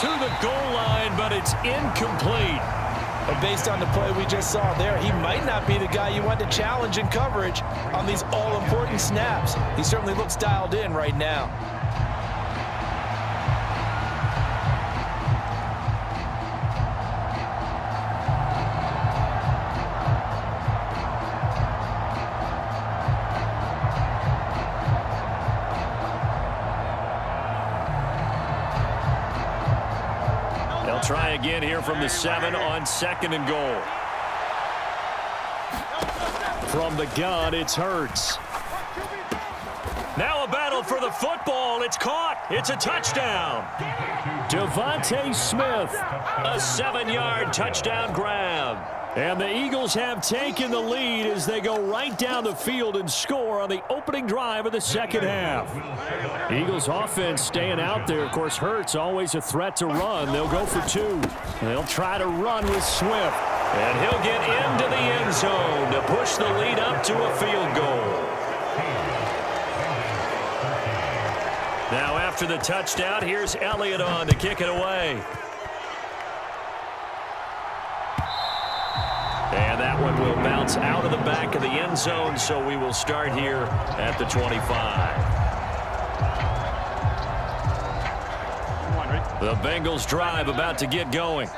to the goal line, but it's incomplete. And based on the play we just saw there, he might not be the guy you want to challenge in coverage on these all-important snaps. He certainly looks dialed in right now. Try again here from the 7 on 2nd and goal. From the gun, it's Hurts. Now a battle for the football. It's caught. It's a touchdown. Devontae Smith, a 7-yard touchdown grab. And the Eagles have taken the lead as they go right down the field and score on the opening drive of the second half. Eagles offense staying out there. Of course, Hurts always a threat to run. They'll go for 2. They'll try to run with Swift. And he'll get into the end zone to push the lead up to a field goal. Now after the touchdown, here's Elliott on to kick it away. And that one will bounce out of the back of the end zone, so we will start here at the 25. The Bengals drive about to get going.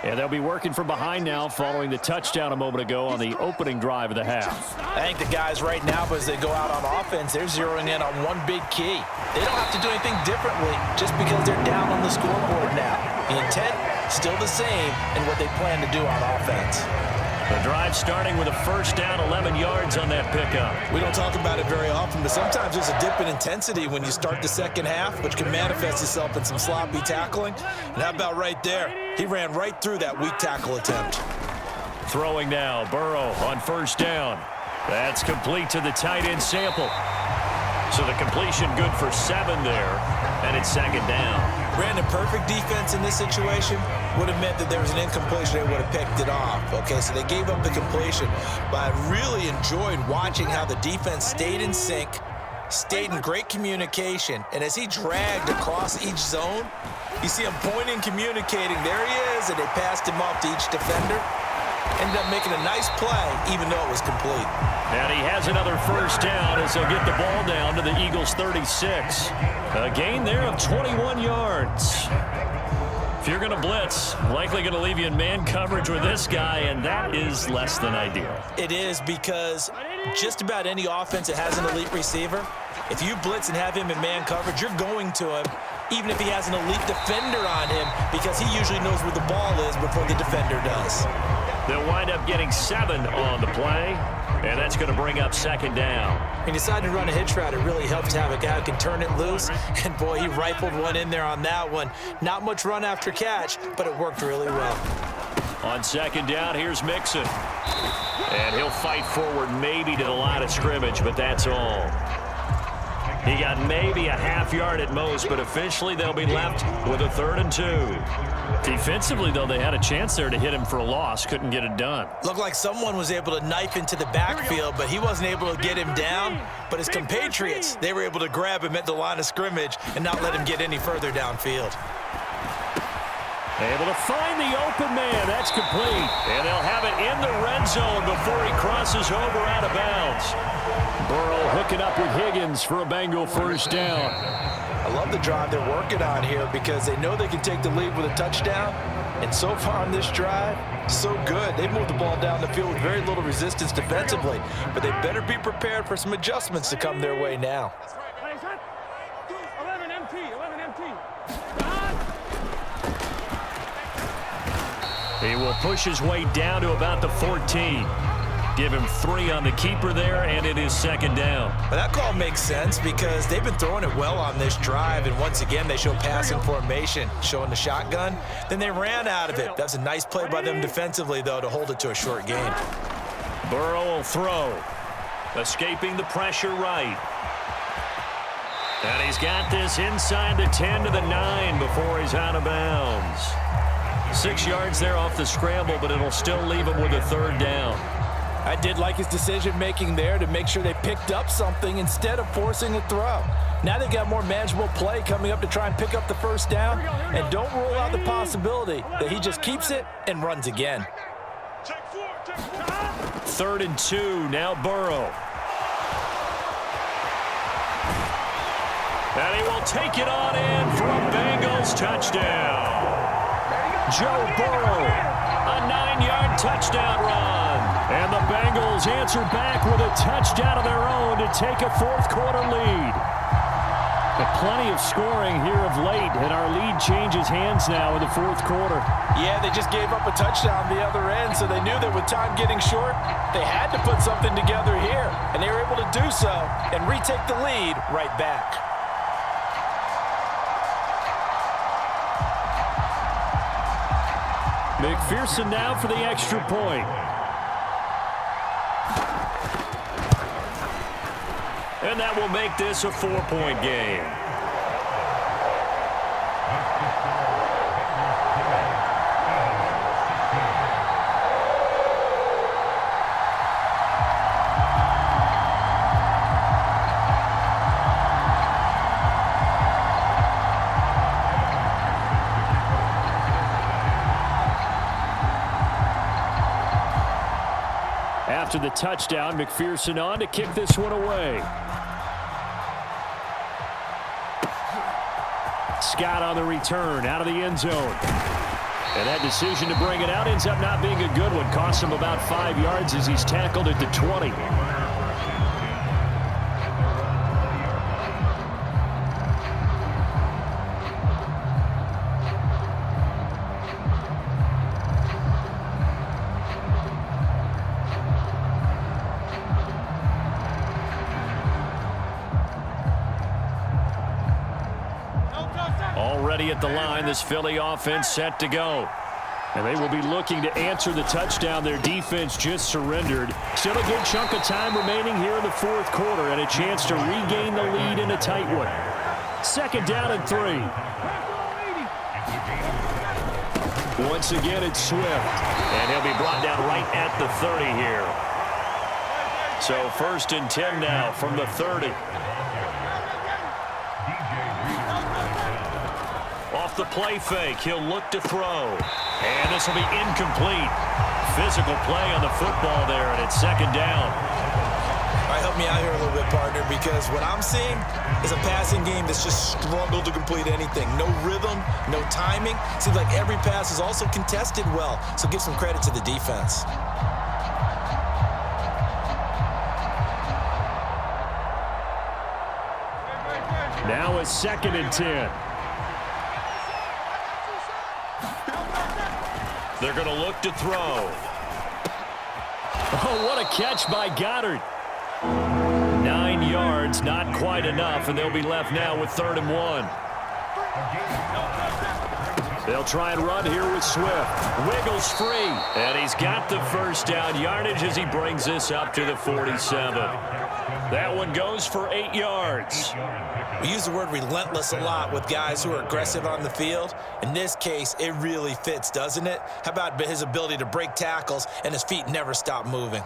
And they'll be working from behind now following the touchdown a moment ago on the opening drive of the half. I think the guys right now, as they go out on offense, they're zeroing in on one big key. They don't have to do anything differently just because they're down on the scoreboard now. The intent, still the same in what they plan to do on offense. The drive starting with a first down, 11 yards on that pickup. We don't talk about it very often, but sometimes there's a dip in intensity when you start the second half, which can manifest itself in some sloppy tackling. And how about right there? He ran right through that weak tackle attempt. Throwing now, Burrow on first down. That's complete to the tight end Sample. So the completion good for 7 there, and it's second down. Brandon, perfect defense in this situation would have meant that there was an incompletion. They would have picked it off. Okay, so they gave up the completion. But I really enjoyed watching how the defense stayed in sync, stayed in great communication, and as he dragged across each zone, you see him pointing, communicating. There he is, and they passed him off to each defender. Ended up making a nice play, even though it was complete. And he has another first down as they'll get the ball down to the Eagles' 36. A gain there of 21 yards. If you're going to blitz, likely going to leave you in man coverage with this guy, and that is less than ideal. It is, because just about any offense that has an elite receiver, if you blitz and have him in man coverage, you're going to him, even if he has an elite defender on him, because he usually knows where the ball is before the defender does. They'll wind up getting 7 on the play, and that's going to bring up second down. He decided to run a hitch route. It really helps to have a guy who can turn it loose, and boy, he rifled one in there on that one. Not much run after catch, but it worked really well. On second down, here's Mixon. And he'll fight forward maybe to the line of scrimmage, but that's all. He got maybe a half yard at most, but officially they'll be left with a 3rd and 2. Defensively, though, they had a chance there to hit him for a loss. Couldn't get it done. Looked like someone was able to knife into the backfield, but he wasn't able to get him down. But his compatriots, they were able to grab him at the line of scrimmage and not let him get any further downfield. Able to find the open man. That's complete. And they'll have it in the red zone before he crosses over out of bounds. Burrow hooking up with Higgins for a Bengal first down. I love the drive they're working on here because they know they can take the lead with a touchdown. And so far on this drive, so good. They've moved the ball down the field with very little resistance defensively. But they better be prepared for some adjustments to come their way now. He will push his way down to about the 14. Give him 3 on the keeper there, and it is second down. But that call makes sense because they've been throwing it well on this drive, and once again they show passing formation, showing the shotgun. Then they ran out of it. That's a nice play by them defensively, though, to hold it to a short gain. Burrow will throw. Escaping the pressure right. And he's got this inside the 10 to the 9 before he's out of bounds. 6 yards there off the scramble, but it'll still leave him with a 3rd down. I did like his decision-making there to make sure they picked up something instead of forcing a throw. Now they've got more manageable play coming up to try and pick up the first down, and don't rule out the possibility that he just keeps it and runs again. 3rd and 2, now Burrow. And he will take it on in for a Bengals touchdown. Joe Burrow, a 9-yard touchdown run. And the Bengals answer back with a touchdown of their own to take a fourth-quarter lead. But plenty of scoring here of late, and our lead changes hands now in the fourth quarter. Yeah, they just gave up a touchdown the other end, so they knew that with time getting short, they had to put something together here, and they were able to do so and retake the lead right back. McPherson now for the extra point. And that will make this a 4-point game. After the touchdown, McPherson on to kick this one away. Scott on the return, out of the end zone. And that decision to bring it out ends up not being a good one. Costs him about 5 yards as he's tackled at the 20. Already at the line, this Philly offense set to go. And they will be looking to answer the touchdown their defense just surrendered. Still a good chunk of time remaining here in the fourth quarter and a chance to regain the lead in a tight one. 2nd down and 3. Once again, it's Swift. And he'll be brought down right at the 30 here. So 1st and 10 now from the 30. Off the play fake, he'll look to throw. And this will be incomplete. Physical play on the football there, and it's 2nd down. All right, help me out here a little bit, partner, because what I'm seeing is a passing game that's just struggled to complete anything. No rhythm, no timing. Seems like every pass is also contested well, so give some credit to the defense. Now a 2nd and 10. They're going to look to throw. Oh, what a catch by Goddard. 9 yards, not quite enough, and they'll be left now with 3rd and 1. They'll try and run here with Swift. Wiggles free, and he's got the first down yardage as he brings this up to the 47. That one goes for 8 yards. We use the word relentless a lot with guys who are aggressive on the field. In this case, it really fits, doesn't it? How about his ability to break tackles and his feet never stop moving?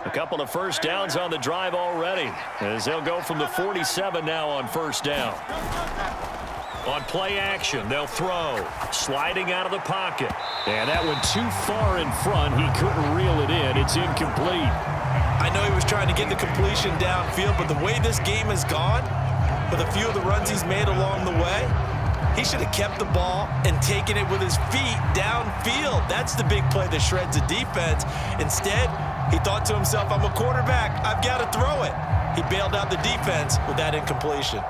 A couple of first downs on the drive already, as they'll go from the 47 now on 1st down. On play action, they'll throw. Sliding out of the pocket. And that one too far in front. He couldn't reel it in. It's incomplete. I know he was trying to get the completion downfield, but the way this game has gone, with a few of the runs he's made along the way, he should have kept the ball and taken it with his feet downfield. That's the big play that shreds the defense. Instead, he thought to himself, I'm a quarterback. I've got to throw it. He bailed out the defense with that incompletion.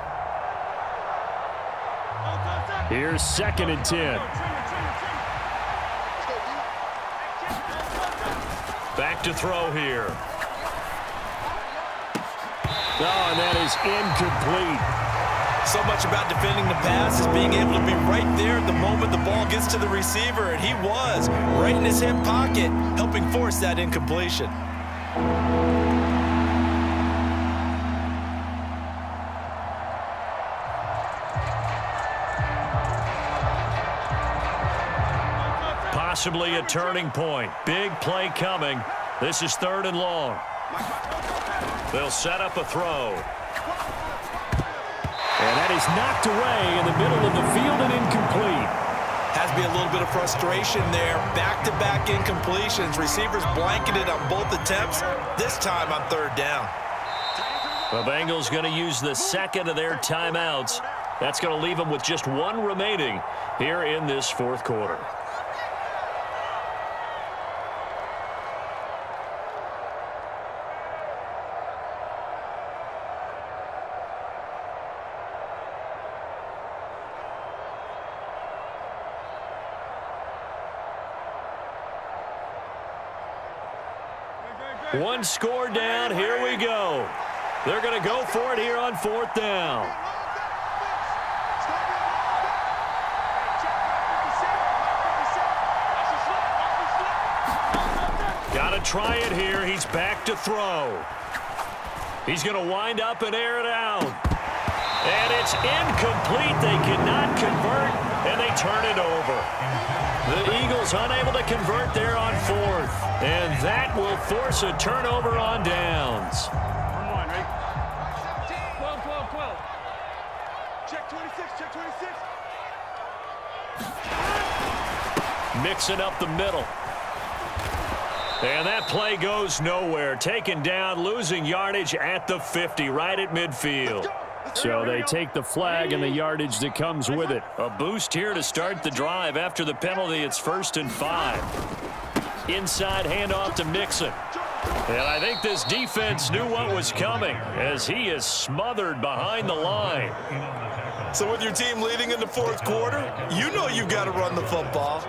Here's 2nd and 10. Back to throw here. Oh, and that is incomplete. So much about defending the pass is being able to be right there at the moment the ball gets to the receiver, and he was right in his hip pocket, helping force that incompletion. Possibly a turning point. Big play coming. This is 3rd and long. They'll set up a throw. And that is knocked away in the middle of the field and incomplete. Has to be a little bit of frustration there. Back-to-back incompletions. Receivers blanketed on both attempts, this time on 3rd down. The Bengals going to use the second of their timeouts. That's going to leave them with just 1 remaining here in this 4th quarter. One score down. Here we go. They're going to go for it here on 4th down. Got to try it here. He's back to throw. He's going to wind up and air it out. And it's incomplete. They cannot convert, and they turn it over. The Eagles unable to convert there on 4th. And that will force a turnover on downs. Come on, right? 12, 12, 12. Check 26, check 26. Mixing up the middle. And that play goes nowhere. Taken down, losing yardage at the 50, right at midfield. So they take the flag and the yardage that comes with it. A boost here to start the drive. After the penalty, it's 1st and 5. Inside handoff to Mixon. And I think this defense knew what was coming as he is smothered behind the line. So with your team leading in the 4th quarter, you know you've got to run the football.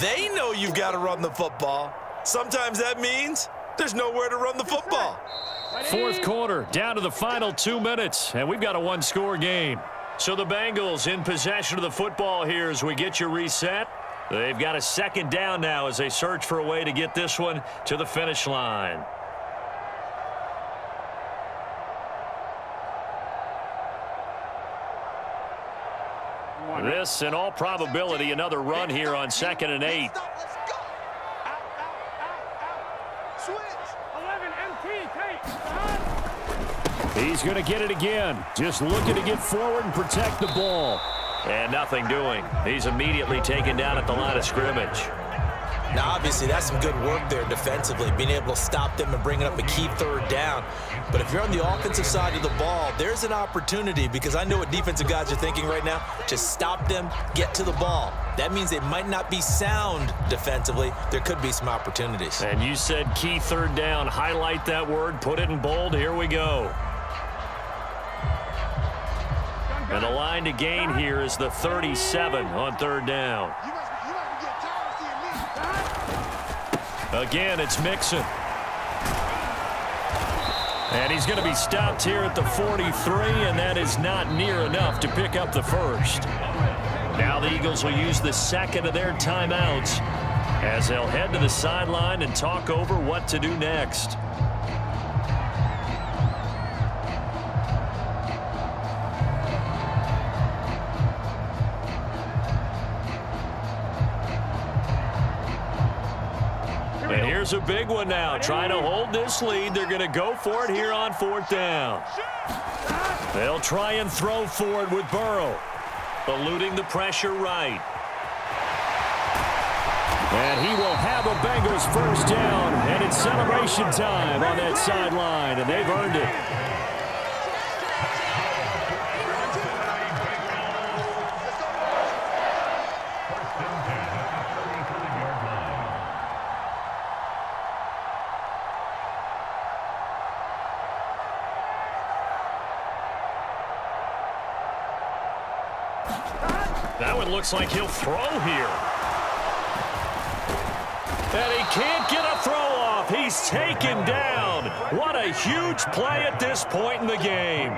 They know you've got to run the football. Sometimes that means there's nowhere to run the football. 4th quarter, down to the final 2 minutes, and we've got a 1-score game. So the Bengals in possession of the football here as we get you reset. They've got a 2nd down now as they search for a way to get this one to the finish line. This, in all probability, another run here on 2nd and 8. He's going to get it again. Just looking to get forward and protect the ball. And nothing doing. He's immediately taken down at the line of scrimmage. Now, obviously, that's some good work there defensively, being able to stop them and bringing up a key 3rd down. But if you're on the offensive side of the ball, there's an opportunity, because I know what defensive guys are thinking right now, to stop them, get to the ball. That means they might not be sound defensively. There could be some opportunities. And you said key 3rd down. Highlight that word. Put it in bold. Here we go. And the line to gain here is the 37 on 3rd down. Again, it's Mixon. And he's going to be stopped here at the 43, and that is not near enough to pick up the 1st. Now the Eagles will use the 2nd of their timeouts as they'll head to the sideline and talk over what to do next. And here's a big one now. Trying to hold this lead. They're going to go for it here on 4th down. They'll try and throw for it with Burrow. Eluding the pressure right. And he will have a Bengals 1st down. And it's celebration time on that sideline. And they've earned it. That one looks like he'll throw here. And he can't get a throw off. He's taken down. What a huge play at this point in the game.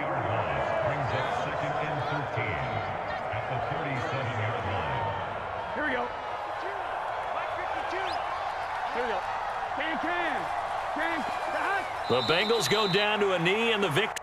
Here we go. Here we go. Can. The Bengals go down to a knee in the victory.